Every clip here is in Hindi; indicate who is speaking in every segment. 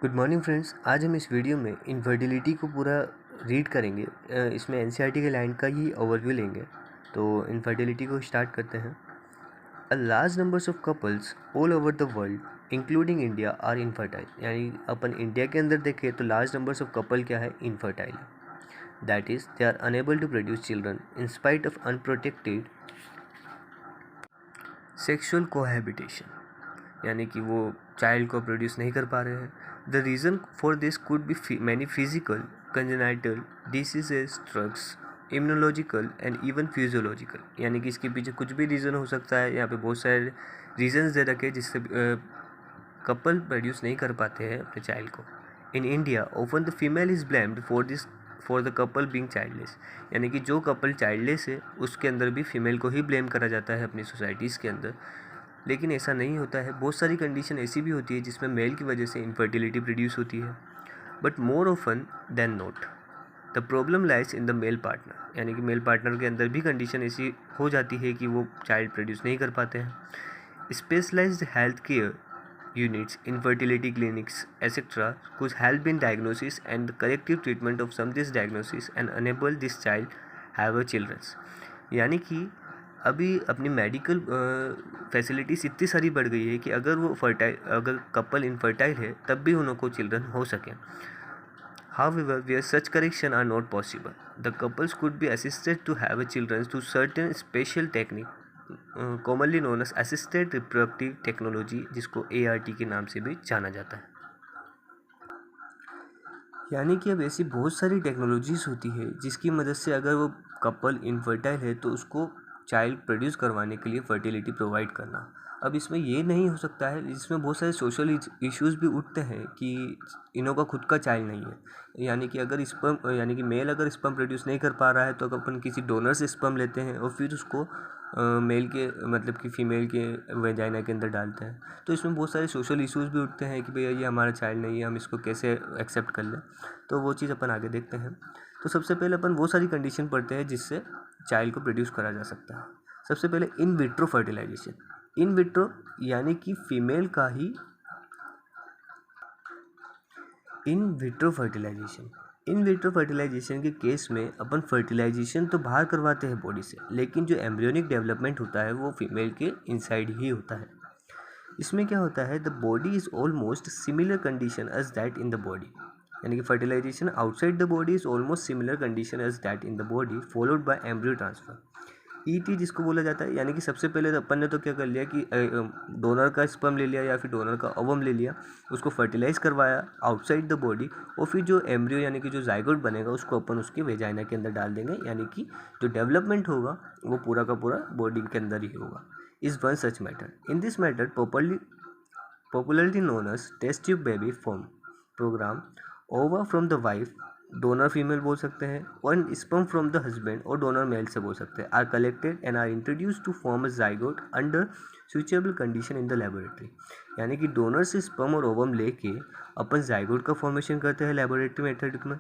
Speaker 1: Good morning friends. आज हम इस वीडियो में इनफर्टिलिटी को पूरा रीड करेंगे। इसमें एनसीईआरटी के लाइन का ही ओवरव्यू लेंगे। तो इनफर्टिलिटी को स्टार्ट करते हैं। A large numbers of couples all over the world including India are infertile. यानी अपन इंडिया के अंदर देखें तो लार्ज नंबर्स ऑफ कपल क्या है, infertile. That is they are unable to produce children in spite of unprotected sexual cohabitation. यानी कि वो चाइल्ड को प्रोड्यूस नहीं कर पा रहे हैं। The reason for this could be many physical, congenital diseases, drugs, immunological and even physiological. यानी कि इसके पीछे कुछ भी रीज़न हो सकता है। यहाँ पे बहुत सारे रीजंस दे रखे जिससे कपल प्रोड्यूस नहीं कर पाते हैं अपने चाइल्ड को। In India often the female is blamed for the couple being childless. यानी कि जो कपल चाइल्डलेस है उसके अंदर भी फीमेल को ही ब्लेम करा जाता है अपनी सोसाइटीज़ के अंदर। लेकिन ऐसा नहीं होता है। बहुत सारी कंडीशन ऐसी भी होती है जिसमें मेल की वजह से इनफर्टिलिटी प्रोड्यूस होती है, but more often than not the problem lies in the male partner. यानी कि मेल पार्टनर के अंदर भी कंडीशन ऐसी हो जाती है कि वो चाइल्ड प्रोड्यूस नहीं कर पाते हैं। Specialised health care units, infertility clinics, etc. could help in diagnosis and the corrective treatment of some this diagnosis and enable this child have a children। यानी कि अभी अपनी मेडिकल फैसिलिटीज़ इतनी सारी बढ़ गई है कि अगर कपल इनफर्टाइल है तब भी उनको चिल्ड्रन हो सकें। However, where such correction are not possible, the couples could be assisted to have a children through certain special technique, commonly known as assisted reproductive technology, जिसको ART के नाम से भी जाना जाता है। यानी कि अब ऐसी बहुत सारी टेक्नोलॉजीज़ होती है जिसकी मदद से अगर वो कपल इनफर्टाइल है तो उसको चाइल्ड प्रोड्यूस करवाने के लिए फर्टिलिटी प्रोवाइड करना। अब इसमें ये नहीं हो सकता है, इसमें बहुत सारे सोशल इश्यूज़ भी उठते हैं कि इन्हों का खुद का चाइल्ड नहीं है। यानी कि अगर स्पर्म यानी कि मेल अगर स्पर्म प्रोड्यूस नहीं कर पा रहा है तो अपन किसी डोनर से स्पर्म लेते हैं और फिर उसको मेल के मतलब कि फ़ीमेल के वेजाइना के अंदर डालते हैं। तो इसमें बहुत सारे सोशल इश्यूज़ भी उठते हैं कि भैया ये हमारा चाइल्ड नहीं है, हम इसको कैसे एक्सेप्ट कर लें। तो वो चीज़ अपन आगे देखते हैं। तो सबसे पहले अपन वो सारी कंडीशन पढ़ते हैं जिससे चाइल्ड को प्रोड्यूस करा जा सकता है। सबसे पहले in vitro fertilisation. In vitro यानी कि फीमेल का ही in vitro fertilisation. In vitro fertilisation के केस में अपन फर्टिलाइजेशन तो बाहर करवाते हैं बॉडी से, लेकिन जो एम्ब्रियोनिक डेवलपमेंट होता है वो फीमेल के इनसाइड ही होता है। इसमें क्या होता है, the body is almost similar condition as that in the body. यानी कि fertilisation outside the body is almost similar condition as that in the body followed by embryo transfer, ET जिसको बोला जाता है। यानी कि सबसे पहले तो अपन ने तो क्या कर लिया कि डोनर का स्पर्म ले लिया या फिर डोनर का ओवम ले लिया, उसको फर्टिलाइज करवाया आउटसाइड द बॉडी, और फिर जो एम्ब्रियो यानी कि जो जाइगोट बनेगा उसको अपन उसके वेजाइना के अंदर डाल देंगे। यानी कि जो डेवलपमेंट होगा वो पूरा का पूरा बॉडी के अंदर ही होगा। Is one such method. In this method popularly known as test tube baby form program, ova from the wife, donor female बोल सकते हैं, और स्पर्म फ्रॉम द हस्बैंड और डोनर मेल से बोल सकते हैं, are collected and are introduce to form a zygote under suitable condition in the laboratory. यानी कि डोनर से स्पर्म और ओवम लेके अपन जाइगोट का फॉर्मेशन करते हैं लेबोरेटरी मेथड में,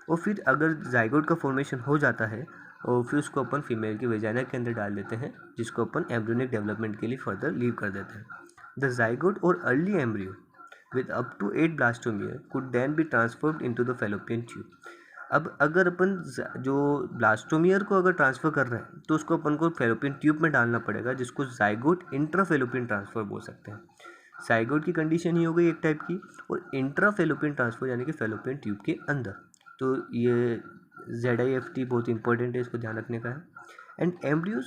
Speaker 1: और फिर अगर जाइगोट का फॉर्मेशन हो जाता है और फिर उसको अपन फीमेल के वेजाइना के अंदर डाल देते हैं, जिसको अपन एम्ब्रियोनिक डेवलपमेंट के लिए फर्दर लीव कर देते हैं। द जाइगोट और early embryo with up to 8 blastomere could then be transferred into the fallopian tube। अब अगर अपन जो ब्लास्टोमियर को अगर ट्रांसफ़र कर रहे हैं तो उसको अपन को फेलोपियन ट्यूब में डालना पड़ेगा, जिसको जाइगोट इंट्राफेलोपियन ट्रांसफ़र बोल सकते हैं। जाइगोट की कंडीशन ही हो गई एक टाइप की, और इंट्राफेलोपियन ट्रांसफ़र यानी कि फेलोपियन ट्यूब के अंदर। तो ये ZIFT बहुत इंपॉर्टेंट है, इसको ध्यान रखने का है। And embryos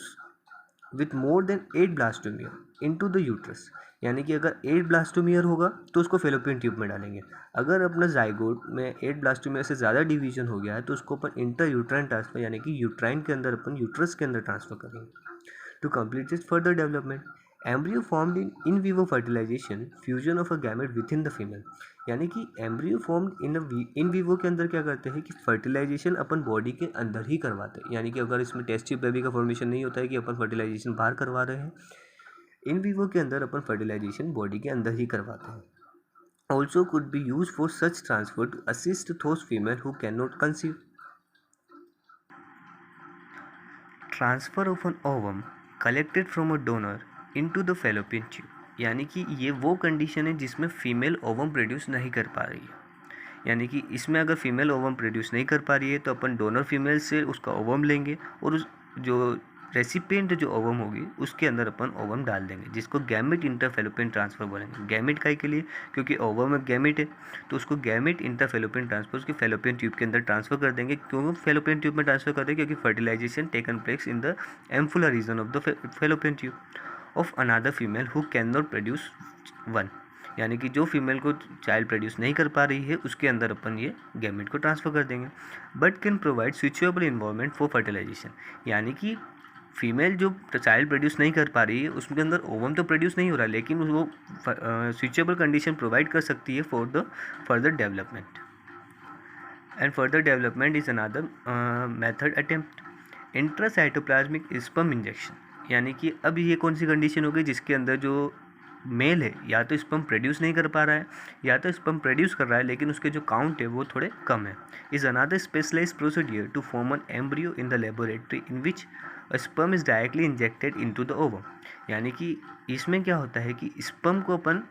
Speaker 1: with more than 8 blastomere into the uterus. यानी कि अगर 8 ब्लास्टोमियर होगा तो उसको फेलोपियन ट्यूब में डालेंगे। अगर अपना जाइगोट में 8 ब्लास्टोमियर से ज़्यादा डिवीजन हो गया है तो उसको अपन इंटर यूट्राइन ट्रांसफर यानी कि यूट्राइन के अंदर अपन यूट्रस के अंदर ट्रांसफर करेंगे to complete this further development. Embryo formed in vivo fertilisation fusion of a gamete within the female. यानी कि एम्ब्रियो फॉर्म्ड इन विवो के अंदर क्या करते हैं कि फर्टिलाइजेशन अपन बॉडी के अंदर ही करवाते हैं। यानी कि अगर इसमें टेस्ट ट्यूब बेबी का फॉर्मेशन नहीं होता है कि अपन फर्टिलाइजेशन बाहर करवा रहे हैं, इन विवो के अंदर अपन फर्टिलाइजेशन बॉडी के अंदर ही करवाते हैं। Also could be use for such transfer to assist those female who can not conceive. Transfer of an ovum collected from a donor into the fallopian tube. यानी कि ये वो कंडीशन है जिसमें फीमेल ओवम प्रोड्यूस नहीं कर पा रही है। यानी कि इसमें अगर फीमेल ओवम प्रोड्यूस नहीं कर पा रही है तो अपन डोनर फीमेल से उसका ओवम लेंगे और उस जो रेसिपिएंट जो ओवम होगी उसके अंदर अपन ओवम डाल देंगे, जिसको गैमेट इंटरफेलोपियन ट्रांसफ़र बोलेंगे। गैमेट काहे के लिए? क्योंकि ओवम एक गैमेट है, तो उसको गैमेट इंटरफेलोपियन ट्रांसफर उसके फेलोपियन ट्यूब के अंदर ट्रांसफर कर देंगे। क्यों फेलोपियन ट्यूब में ट्रांसफर कर देंगे? क्योंकि fertilisation taken place in the ampullar region of the fallopian tube of another female who can not produce one. यानी कि जो फीमेल को चाइल्ड प्रोड्यूस नहीं कर पा रही है उसके अंदर अपन ये गैमेट को ट्रांसफ़र कर देंगे। But can provide suitable environment for fertilisation. यानी कि फीमेल जो चाइल्ड प्रोड्यूस नहीं कर पा रही है उसके अंदर ओवम तो प्रोड्यूस नहीं हो रहा, लेकिन वो स्विचेबल कंडीशन प्रोवाइड कर सकती है for the further development. And further development is another method attempt intracytoplasmic sperm injection. यानी कि अब ये कौन सी कंडीशन हो गई जिसके अंदर जो मेल है या तो स्पर्म प्रोड्यूस नहीं कर पा रहा है या तो स्पर्म प्रोड्यूस कर रहा है लेकिन उसके जो काउंट है वो थोड़े कम है। Is another specialized procedure to form an embryo in the laboratory in which sperm is directly injected into the ovum. यानी कि इसमें क्या होता है कि स्पर्म को अपन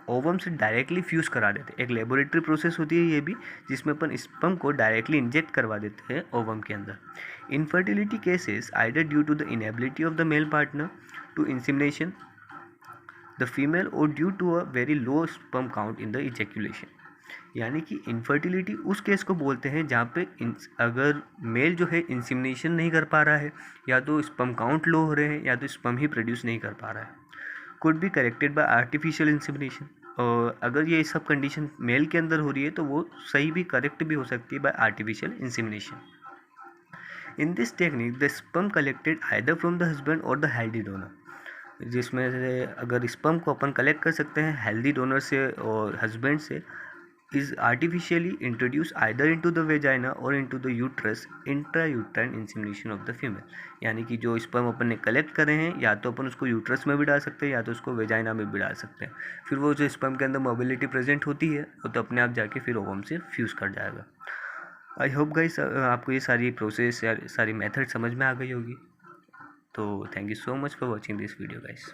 Speaker 1: ओवम से डायरेक्टली फ्यूज़ करा देते हैं। एक लेबोरेटरी प्रोसेस होती है ये भी, जिसमें अपन स्पर्म को डायरेक्टली इंजेक्ट करवा देते हैं ओवम के अंदर। Infertility cases either due to the inability of the male partner to insemination the female or due to a very low sperm count in the ejaculation. यानी कि इनफर्टिलिटी उस केस को बोलते हैं जहाँ पे अगर मेल जो है इंसिमिनेशन नहीं कर पा रहा है या तो स्पर्म काउंट लो हो रहे हैं या तो स्पर्म ही प्रोड्यूस नहीं कर पा रहा है। Could be corrected by artificial insemination. और अगर ये सब कंडीशन मेल के अंदर हो रही है तो वो सही भी करेक्ट भी हो सकती है by artificial insemination. In this technique the sperm collected either from the husband or the healthy donor, जिसमें से अगर स्पर्म को अपन कलेक्ट कर सकते हैं हेल्दी डोनर से और हस्बैंड से, is artificially introduce either into the vagina or into the uterus intrauterine insemination of the female. यानी कि जो स्पर्म अपन ने कलेक्ट करे हैं या तो अपन उसको यूट्रस में भी डाल सकते हैं या तो उसको वेजाइना में भी डाल सकते हैं। फिर वो जो स्पर्म के अंदर मोबिलिटी प्रेजेंट होती है वो तो अपने आप जाके फिर ओवम से फ्यूज़ कर जाएगा। आई होप गाइस आपको ये सारी प्रोसेस या सारी मेथड समझ में आ गई होगी। तो thank you so much for watching this video guys.